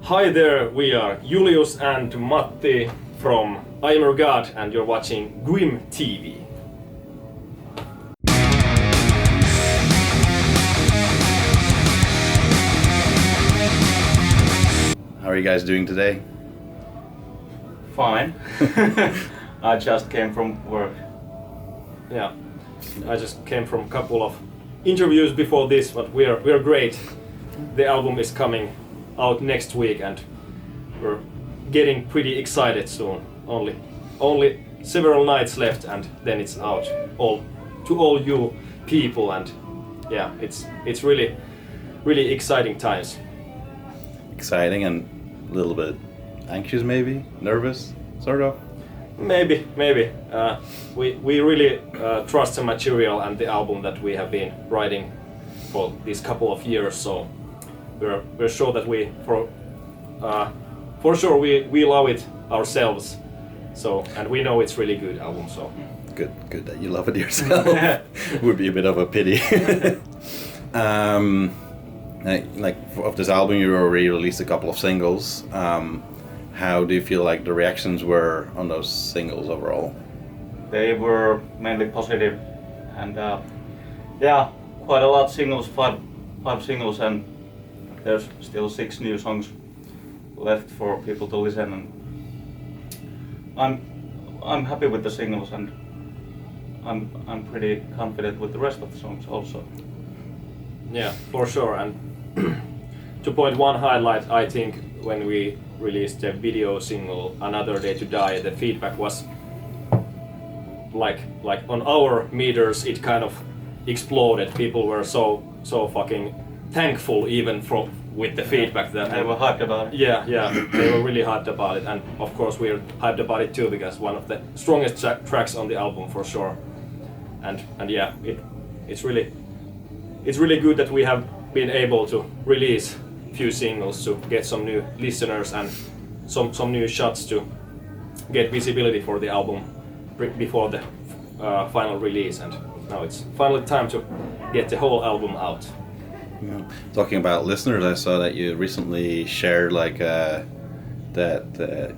Hi there, we are Julius and Matti from I Am Your God, and you're watching GRIMM TV. How are you guys doing today? Fine. I just came from work. Yeah, I just came from a couple of interviews before this, but we're great. The album is coming out next week, and we're getting pretty excited soon. Only several nights left, and then it's out to all you people, and yeah, it's really exciting times. Exciting and a little bit anxious, maybe nervous, sort of. Maybe. We really trust the material and the album that we have been writing for these couple of years. So we're sure that for sure we love it ourselves. So, and we know it's really good album. So Good that you love it yourself. Would be a bit of a pity. Of this album, you already released a couple of singles. How do you feel like the reactions were on those singles overall? They were mainly positive, and yeah, quite a lot of singles, five singles, and there's still 6 new songs left for people to listen. And I'm happy with the singles, and I'm pretty confident with the rest of the songs also. yeah, for sure. And to point one highlight, I think when we released the video single Another Day to Die, the feedback was like on our meters it kind of exploded. People were so fucking thankful even with the feedback that They were hyped about it. Yeah, they were really hyped about it, and of course we're hyped about it too, because one of the strongest tracks on the album for sure. And yeah, it's really good that we have been able to release few singles to get some new listeners and some new shots to get visibility for the album before the final release, and now it's finally time to get the whole album out. Yeah. Talking about listeners, I saw that you recently shared that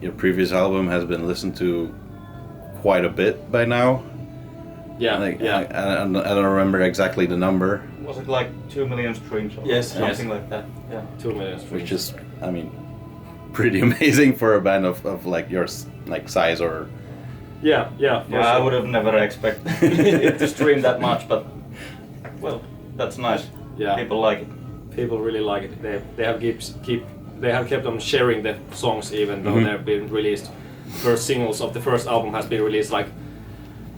your previous album has been listened to quite a bit by now. Yeah, I don't remember exactly the number. Was it like 2 million streams or something like that? Yeah, 2 million streams. Which is, I mean, pretty amazing for a band of like your size or. Yeah, for I sure. would have never expected it to stream that much, but well, that's nice. Yeah. People like it. People really like it. They have kept on sharing the songs even though they've been released. First singles of the first album has been released like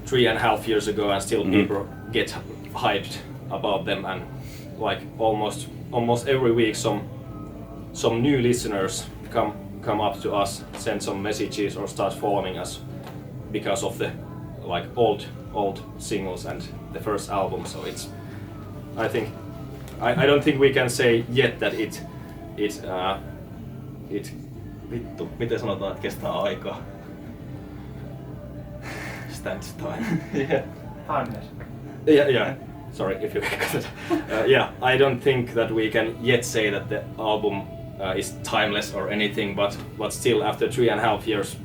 3.5 years ago, and still people get hyped about them, and like almost every week some new listeners come up to us, send some messages, or start following us because of the like old singles and the first album. So I don't think we can say yet that it Vittu, miten sanotaan, että kestää aikaa? stands time. Yeah. Timeless. Yeah. Sorry if you got it. Yeah, I don't think that we can yet say that the album is timeless or anything, but still after 3.5 years,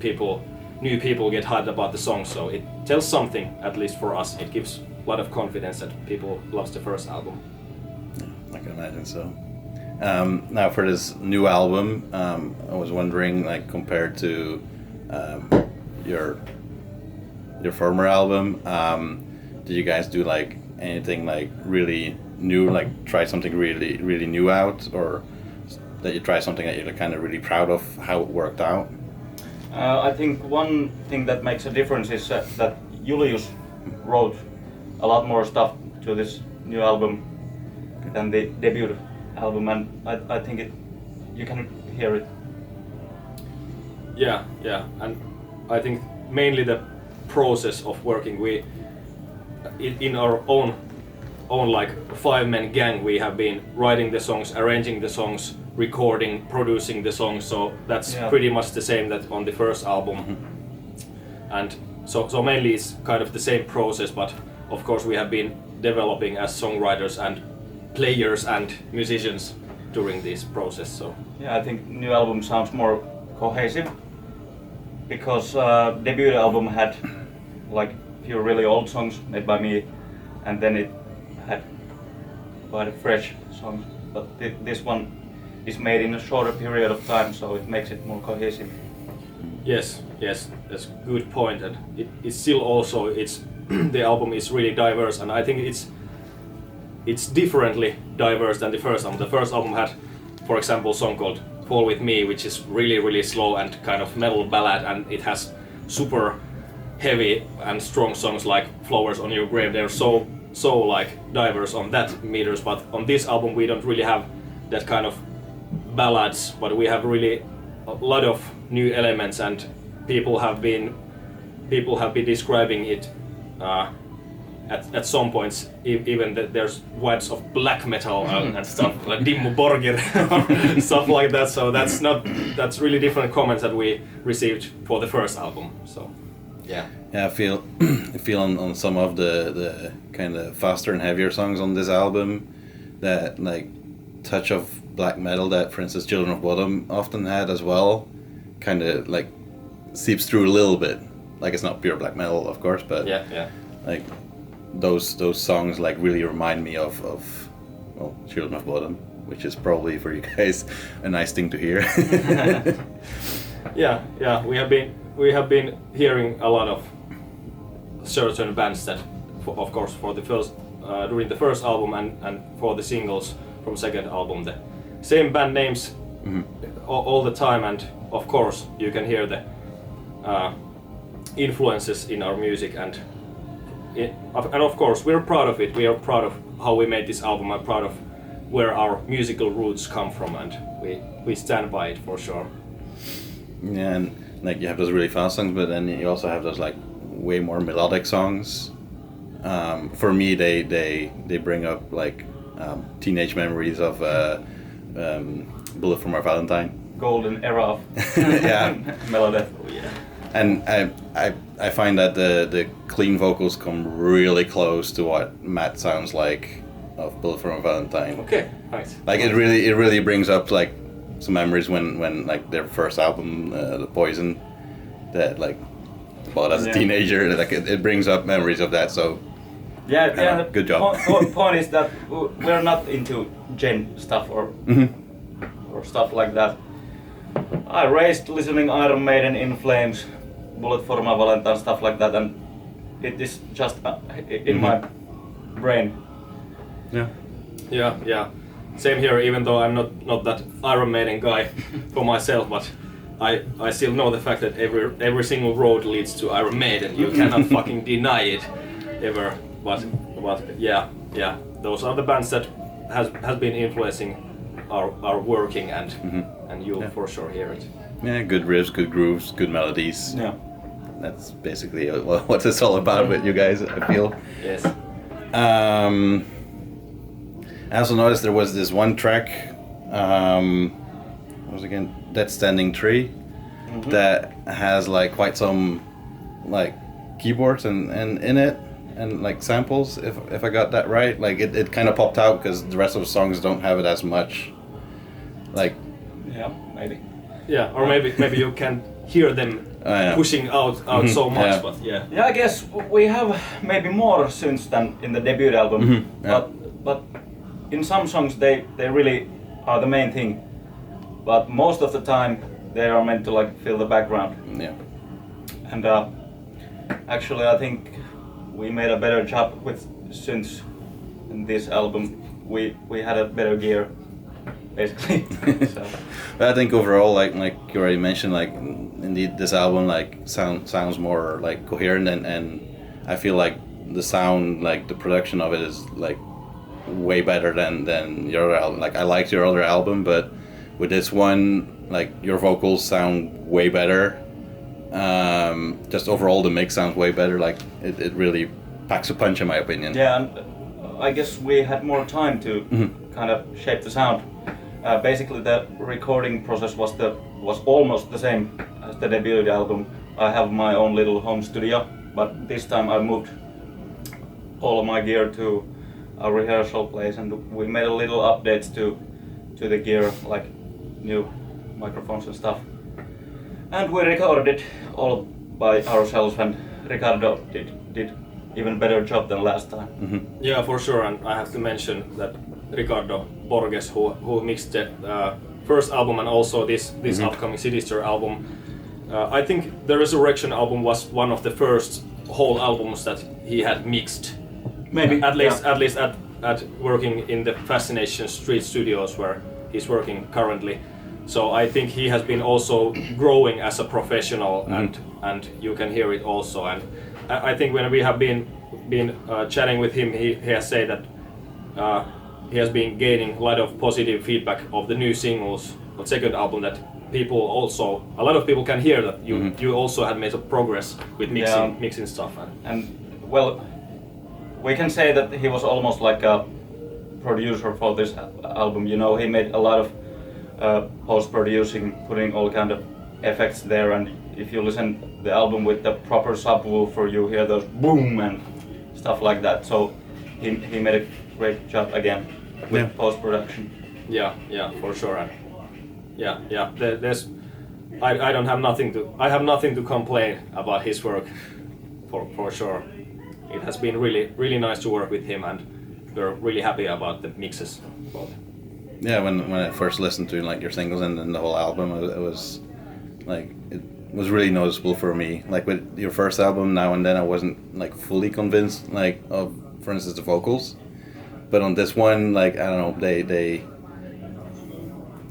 new people get hyped about the song, so it tells something, at least for us. It gives a lot of confidence that people loves the first album. I can imagine so. Now for this new album, I was wondering, like, compared to your former album, did you guys do like anything like really new, like try something really new out, or that you try something that you're kind of really proud of how it worked out? I think one thing that makes a difference is that Julius wrote a lot more stuff to this new album than the debut album, and I think you can hear it. Yeah, and I think mainly the process of working, in our own like 5-man gang, we have been writing the songs, arranging the songs, recording, producing the songs, so that's pretty much the same that on the first album. And so mainly it's kind of the same process, but of course we have been developing as songwriters and players and musicians during this process. So Yeah, I think new album sounds more cohesive because debut album had like few really old songs made by me, and then it had quite fresh songs. But this one is made in a shorter period of time, so it makes it more cohesive. yes, that's a good point, and it's still also the album is really diverse, and I think it's differently diverse than the first album. The first album had, for example, a song called Fall With Me, which is really slow and kind of metal ballad, and it has super heavy and strong songs like Flowers on Your Grave. They're so like diverse on that meters, but on this album we don't really have that kind of ballads, but we have really a lot of new elements, and people have been describing it at some points even that there's words of black metal and stuff like Dimmu Borgir stuff like that. So that's really different comments that we received for the first album. So yeah, I feel on some of the kind of faster and heavier songs on this album that like touch of black metal that, for instance, Children of Bodom often had as well, kind of like seeps through a little bit. Like it's not pure black metal, of course, but yeah. Like those songs like really remind me of well, Children of Bodom, which is probably for you guys a nice thing to hear. Yeah, we have been hearing a lot of certain bands that, of course, for the first during the first album and for the singles from second album, the same band names all the time, and of course you can hear the influences in our music, and of course we're proud of it. We are proud of how we made this album. I'm proud of where our musical roots come from, and we stand by it for sure. Yeah, and like you have those really fast songs, but then you also have those like way more melodic songs. For me, they bring up like teenage memories of Bullet for My Valentine. Golden era of Yeah. melodeath. Yeah. And I find that the clean vocals come really close to what Matt sounds like of Bullet for My Valentine. Okay, nice. Like it really brings up like some memories when like their first album, The Poison, that like bought as a teenager. Like it brings up memories of that. So Yeah. Good job. Point is that we're not into gen stuff or stuff like that. I raised listening Iron Maiden, In Flames, Bullet for My Valentine, stuff like that, and it is just in my brain. Yeah. Same here. Even though I'm not that Iron Maiden guy for myself, but I still know the fact that every single road leads to Iron Maiden. You cannot fucking deny it ever. But yeah, those are the bands that has been influencing our working, and you'll for sure hear it. Yeah, good riffs, good grooves, good melodies. Yeah. That's basically what it's all about with you guys, I feel. Yes. I also noticed there was this one track, what was it again? Dead Standing Tree, that has like quite some like keyboards and in it, and like samples, if I got that right. Like it kind of popped out because the rest of the songs don't have it as much. Like. Yeah, maybe. Yeah, or maybe you can hear them pushing out so much, but yeah. Yeah, I guess we have maybe more synths than in the debut album, but in some songs they really are the main thing. But most of the time they are meant to like fill the background. Yeah. And actually I think we made a better job with synths in this album. We had a better gear, basically. So. But I think overall, like you already mentioned, like indeed this album like sounds more like coherent, and I feel like the sound, like the production of it is like way better than your other album. Like I liked your other album, but with this one, like your vocals sound way better. Just overall the mix sounds way better. Like it really packs a punch in my opinion. Yeah, and I guess we had more time to kind of shape the sound. Basically the recording process was almost the same as the debut album. I have my own little home studio, but this time I moved all of my gear to a rehearsal place, and we made a little updates to to the gear, like new microphones and stuff. And we recorded all by ourselves, and Ricardo did even better job than last time. Yeah, for sure, and I have to mention that Ricardo Borges, who mixed the first album and also this upcoming SINister album. I think the Resurrection album was one of the first whole albums that he had mixed. Maybe at least at working in the Fascination Street Studios where he's working currently. So I think he has been also growing as a professional, and you can hear it also. And I think when we have been chatting with him, he has said that he has been gaining a lot of positive feedback of the new singles, the second album, that a lot of people can hear that you also had made some progress with mixing stuff. And well, we can say that he was almost like a producer for this album. You know, he made a lot of post-producing, putting all kind of effects there, and if you listen the album with the proper subwoofer, you hear those boom and stuff like that. So he made a great job again with post-production. Yeah, for sure. And there's I have nothing to complain about his work, for sure. It has been really nice to work with him, and we're really happy about the mixes. Yeah, when I first listened to like your singles and then the whole album, it was really noticeable for me. Like with your first album, Now and Then, I wasn't like fully convinced like of, for instance, the vocals, but on this one, like I don't know, they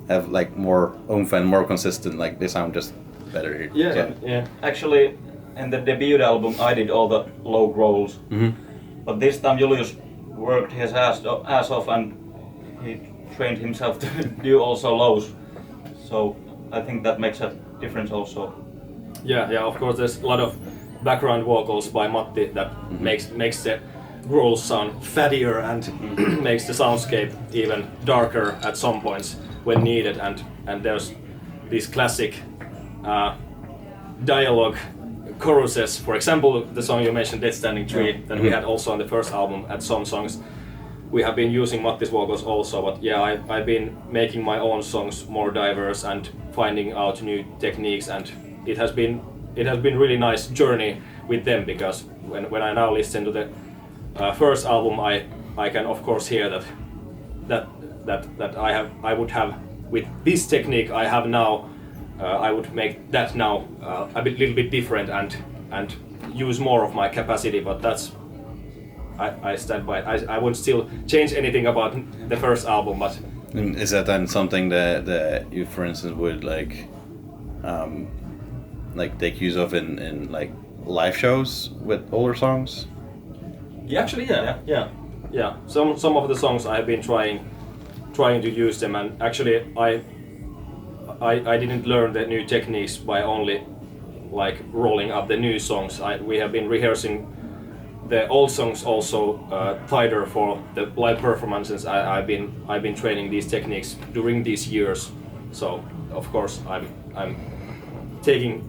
have like more oomph and more consistent. Like they sound just better here. Yeah. Actually, in the debut album, I did all the low growls, but this time Julius worked his ass off, and he trained himself to do also lows. So I think that makes a difference also. Yeah. Of course, there's a lot of background vocals by Matti that makes the growls sound fattier and makes the soundscape even darker at some points when needed. And there's these classic dialogue choruses. For example, the song you mentioned, Dead Standing Tree, that we had also on the first album. At some songs, we have been using Matti's vocals also, but I've been making my own songs more diverse and finding out new techniques, and it has been really nice journey with them, because when I now listen to the first album, I can of course hear that I would have with this technique I have now, I would make that now a little bit different and use more of my capacity, but that's. I stand by it. I won't still change anything about the first album, but... Is that then something that you, for instance, would like take use of in like live shows with older songs? Yeah, actually, yeah. Some of the songs I have been trying to use them, and actually I didn't learn the new techniques by only like rolling up the new songs. We have been rehearsing the old songs also tighter for the live performances. I've been training these techniques during these years, so of course I'm taking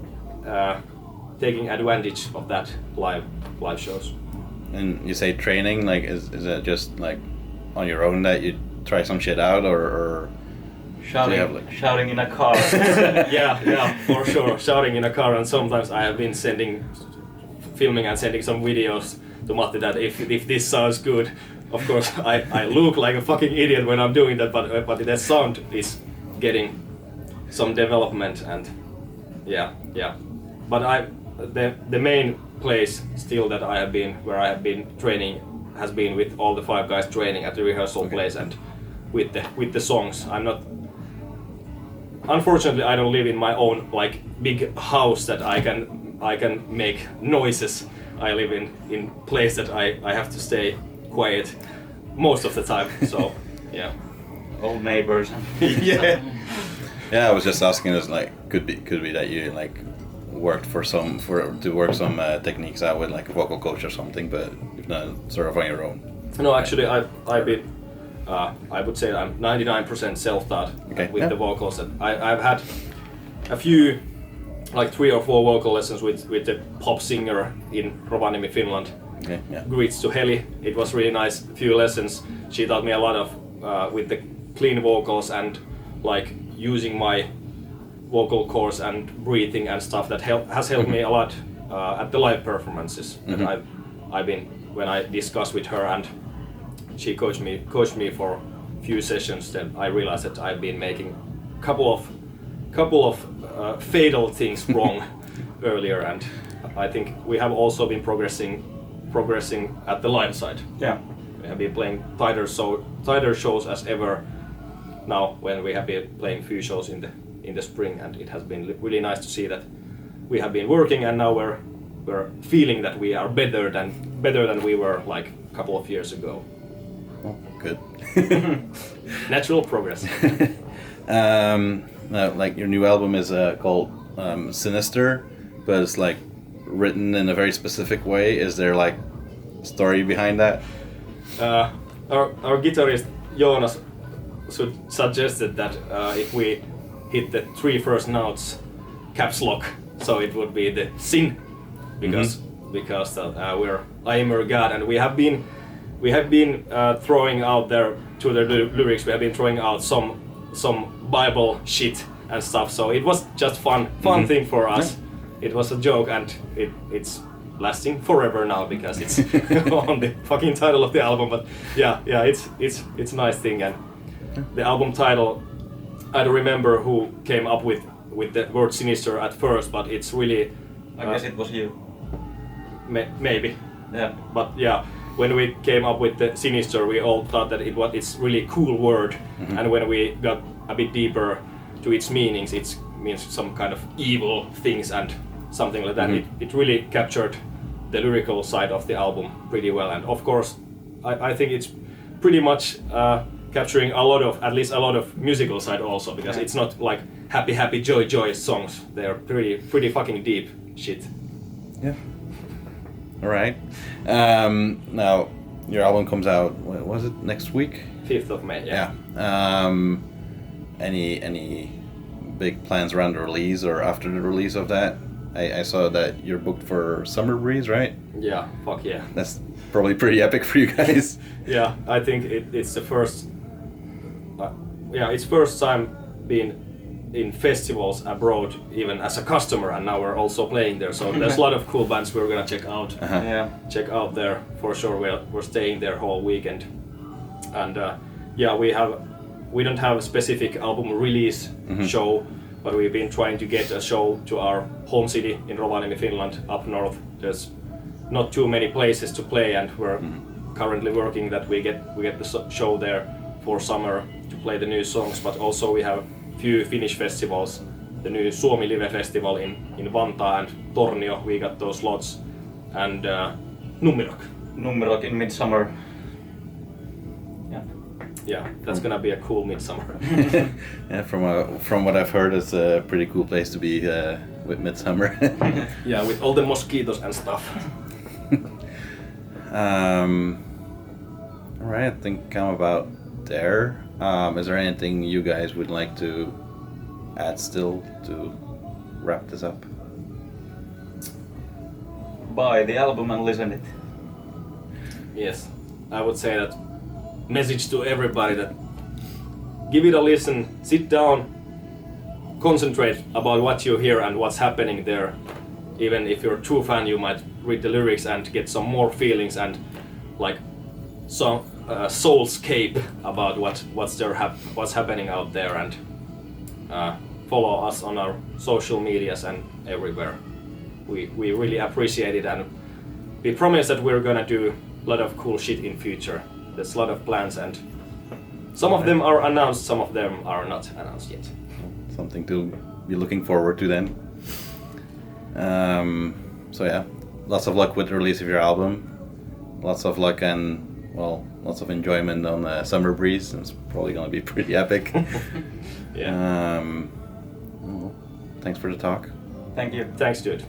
advantage of that live shows. And you say training, like is it just like on your own that you try some shit out, or shouting in a car? yeah, for sure, shouting in a car, and sometimes I have been filming and sending some videos to Matti that if this sounds good. Of course, I look like a fucking idiot when I'm doing that, but the sound is getting some development, and yeah. But the main place still that where I have been training has been with all the 5 guys training at the rehearsal place and with the songs. Unfortunately, I don't live in my own like big house that I can make noises. I live in place that I have to stay quiet most of the time. So yeah. Old neighbors. Yeah. Yeah, I was just asking. It's like could be that you like worked to work some techniques out with like a vocal coach or something, but if not, sort of on your own. No, actually, I've been. I would say I'm 99% self-taught with the vocals. And I've had a few, like 3 or 4 vocal lessons with the pop singer in Rovaniemi, Finland. Greets to Heli. It was really nice. Few lessons. She taught me a lot of with the clean vocals and like using my vocal cords and breathing and stuff that has helped me a lot at the live performances that I've been when I discussed with her, and she coached me for a few sessions. Then I realized that I've been making couple of fatal things wrong earlier, and I think we have also been progressing at the live side. Yeah. We have been playing tighter shows as ever now when we have been playing few shows in the spring, and it has been really nice to see that we have been working, and now we're feeling that we are better than we were like a couple of years ago. Oh, good. Natural progress. Like your new album is called SINister, but it's like written in a very specific way. Is there like a story behind that? Our guitarist Jonas suggested that if we hit the 3 first notes caps lock, so it would be the sin, because I am your God, and we have been throwing out there to the lyrics. We have been throwing out some Bible shit and stuff. So it was just fun thing for us. It was a joke, and it's lasting forever now because it's on the fucking title of the album. But yeah, it's a nice thing. And the album title, I don't remember who came up with the word SINister at first, but it's really I guess it was you. Maybe. Yeah. But yeah, when we came up with the SINister, we all thought that it's really cool word, and when we got a bit deeper to its meanings, it means some kind of evil things and something like that. It really captured the lyrical side of the album pretty well, and of course I think it's pretty much capturing at least a lot of musical side also, because it's not like happy joy songs. They're pretty fucking deep shit. Yeah. All right. Now your album comes out. What was it? Next week? 5th of May. Yeah. Any big plans around the release or after the release of that? I saw that you're booked for Summer Breeze, right? Yeah. Fuck yeah. That's probably pretty epic for you guys. Yeah, I think it's the first. It's first time being in festivals abroad, even as a customer, and now we're also playing there. So there's a lot of cool bands we're gonna check out. Check out there for sure. We're staying there whole weekend, and we don't have a specific album release show, but we've been trying to get a show to our home city in Rovaniemi, Finland, up north. There's not too many places to play, and we're currently working that we get the show there for summer to play the new songs. But also we have few Finnish festivals, the new Suomi Live Festival in Vantaa and Tornio, we got those slots, and Nummerok in midsummer. Yeah, that's gonna be a cool midsummer. Yeah, from what I've heard, it's a pretty cool place to be with midsummer. Yeah, with all the mosquitoes and stuff. All right, I think I'm about there. Is there anything you guys would like to add still to wrap this up? Buy the album and listen it. Yes, I would say that message to everybody that give it a listen, sit down, concentrate about what you hear and what's happening there. Even if you're a true fan, you might read the lyrics and get some more feelings and like some soulscape about what's happening out there, and follow us on our social medias and everywhere. We really appreciate it, and we promise that we're gonna do a lot of cool shit in future. There's a lot of plans, and some of them are announced, some of them are not announced yet. Something to be looking forward to then. So yeah, lots of luck with the release of your album. Lots of luck and lots of enjoyment on Summer Breeze. It's probably going to be pretty epic. Yeah. Thanks for the talk. Thank you. Thanks, dude.